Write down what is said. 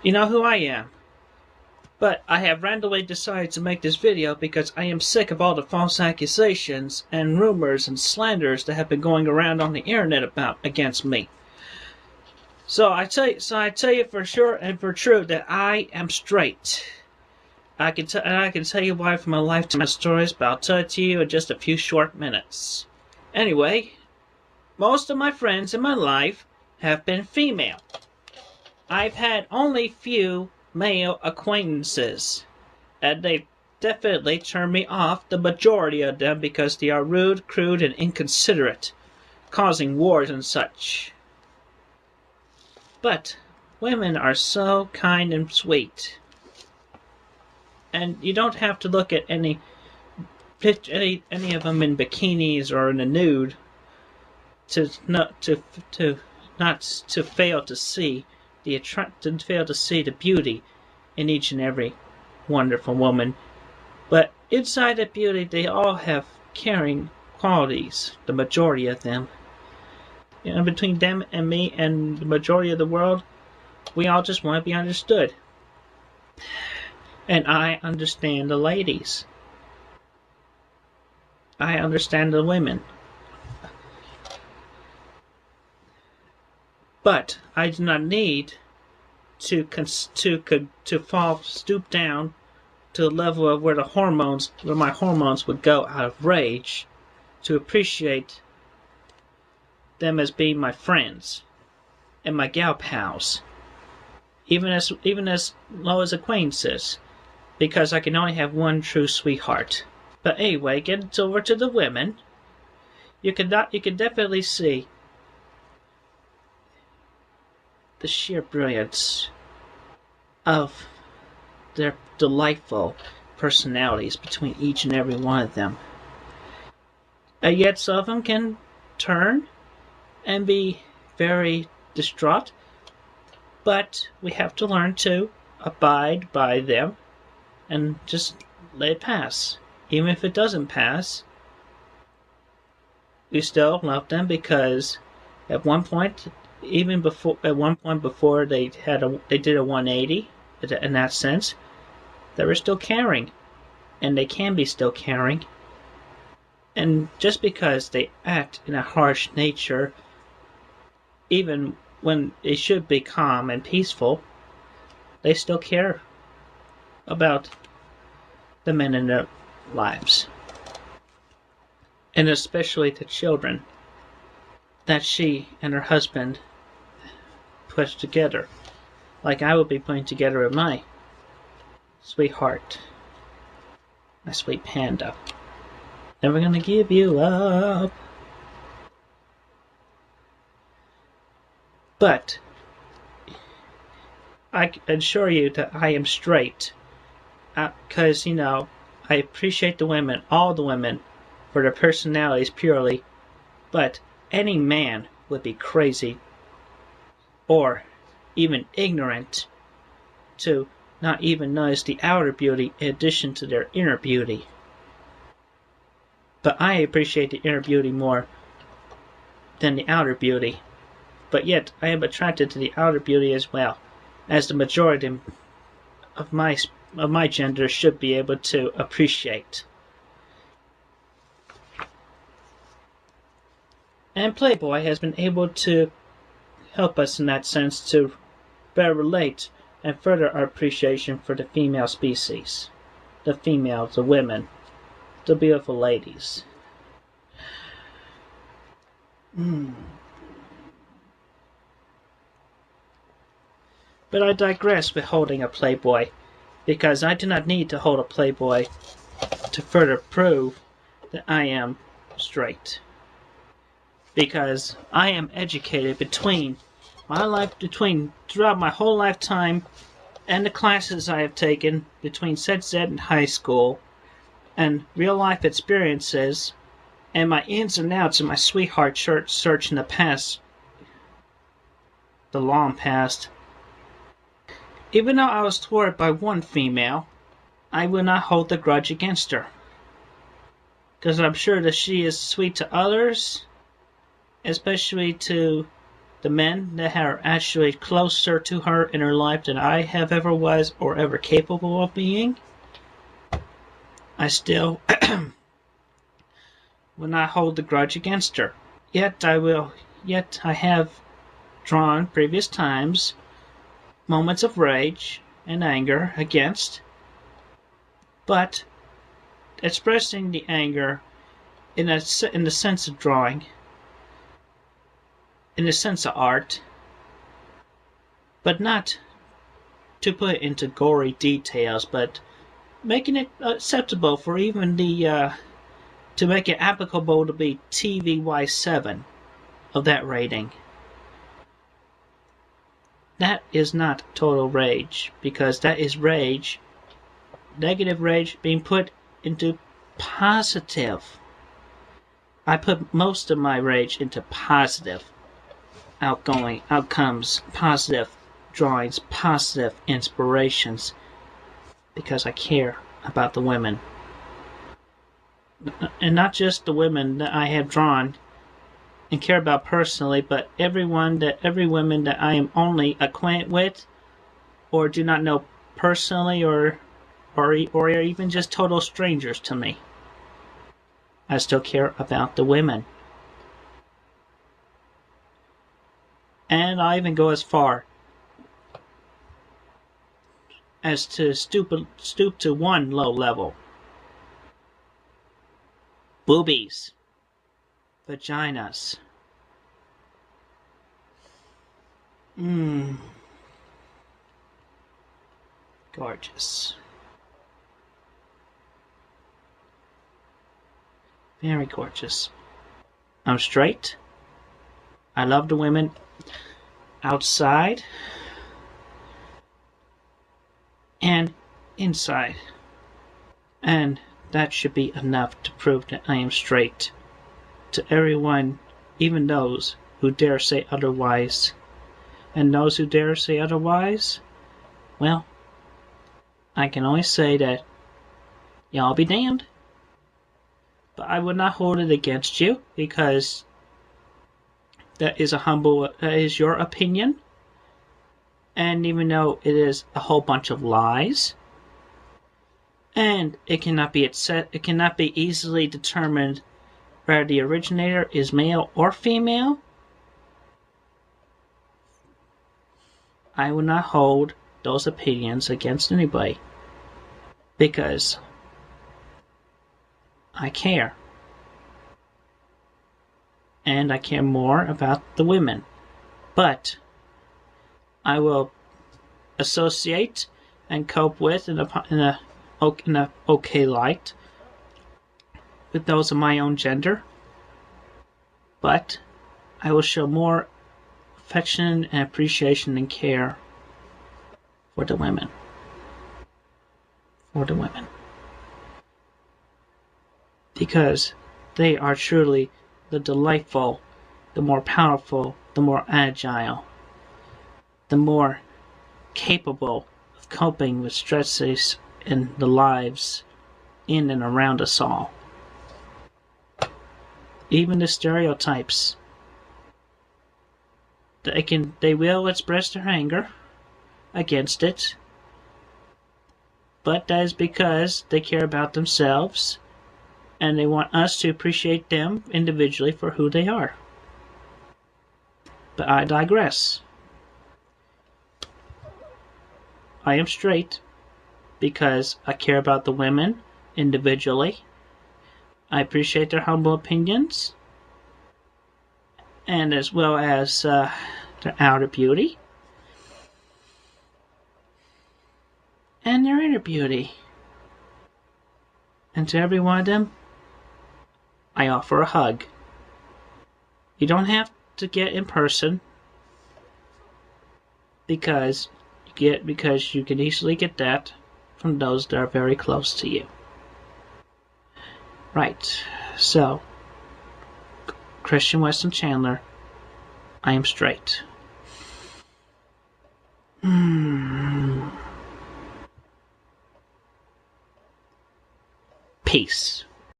You know who I am. But I have randomly decided to make this video because I am sick of all the false accusations and rumors and slanders that have been going around on the internet about against me. So I tell you for sure and for true that I am straight. I can tell you why from my lifetime stories, but I'll tell it to you in just a few short minutes. Anyway, most of my friends in my life have been female. I've had only few male acquaintances, and they definitely turn me off, the majority of them, because they are rude, crude, and inconsiderate, causing wars and such. But women are so kind and sweet, and you don't have to look at any of them in bikinis or in a nude to fail to see the beauty in each and every wonderful woman. But inside that beauty, they all have caring qualities, the majority of them. You know, between them and me and the majority of the world, we all just want to be understood. And I understand the ladies. I understand the women. But I do not need to stoop down to the level of where my hormones would go out of rage to appreciate them as being my friends and my gal pals, even as low as acquaintances, because I can only have one true sweetheart. But anyway, getting over to the women, you can definitely see the sheer brilliance of their delightful personalities between each and every one of them. And yet some of them can turn and be very distraught, but we have to learn to abide by them and just let it pass. Even if it doesn't pass, we still love them, because at one point before they did a 180 in that sense, they were still caring, and they can be still caring. And just because they act in a harsh nature, even when they should be calm and peaceful, they still care about the men in their lives, and especially the children that she and her husband put together, like I would be putting together with my sweetheart, my sweet panda. Never gonna give you up. But I assure you that I am straight, because I appreciate the women, all the women, for their personalities purely, but any man would be crazy or even ignorant to not even notice the outer beauty in addition to their inner beauty. But I appreciate the inner beauty more than the outer beauty, but yet I am attracted to the outer beauty as well, as the majority of my gender should be able to appreciate. And Playboy has been able to help us in that sense to better relate and further our appreciation for the female species, the females, the women, the beautiful ladies. But I digress with holding a Playboy, because I do not need to hold a Playboy to further prove that I am straight. Because I am educated throughout my whole lifetime, and the classes I have taken between sex ed and high school, and real life experiences, and my ins and outs of my sweetheart search in the past, the long past. Even though I was thwarted by one female, I will not hold the grudge against her, because I'm sure that she is sweet to others, especially to the men that are actually closer to her in her life than I have ever was or ever capable of being, I still will not hold the grudge against her. Yet I have drawn previous times moments of rage and anger against, but expressing the anger in the sense of drawing, in the sense of art, but not to put into gory details, but making it acceptable for even the to make it applicable to be TVY7 of that rating. That is not total rage, because that is rage, negative rage being put into positive. I put most of my rage into positive outgoing outcomes, positive drawings, positive inspirations, because I care about the women. And not just the women that I have drawn and care about personally, but every woman that I am only acquainted with or do not know personally, or even just total strangers to me. I still care about the women. And I even go as far as to stoop to one low level. Boobies. Vaginas. Gorgeous. Very gorgeous. I'm straight. I love the women outside and inside. And that should be enough to prove that I am straight to everyone, even those who dare say otherwise. And those who dare say otherwise, well, I can only say that y'all be damned. But I would not hold it against you, because that is your opinion. And even though it is a whole bunch of lies, and it cannot be easily determined whether the originator is male or female, I will not hold those opinions against anybody, because I care. And I care more about the women. But I will associate and cope with in a okay light with those of my own gender. But I will show more affection and appreciation and care for the women. For the women. Because they are truly the delightful, the more powerful, the more agile, the more capable of coping with stresses in the lives in and around us all. Even the stereotypes. They will express their anger against it, but that is because they care about themselves and they want us to appreciate them individually for who they are. But I digress. I am straight because I care about the women individually. I appreciate their humble opinions, and as well as their outer beauty and their inner beauty. And to every one of them, I offer a hug. You don't have to get in person, because you can easily get that from those that are very close to you. Right, so Christian Weston Chandler, I am straight. Peace.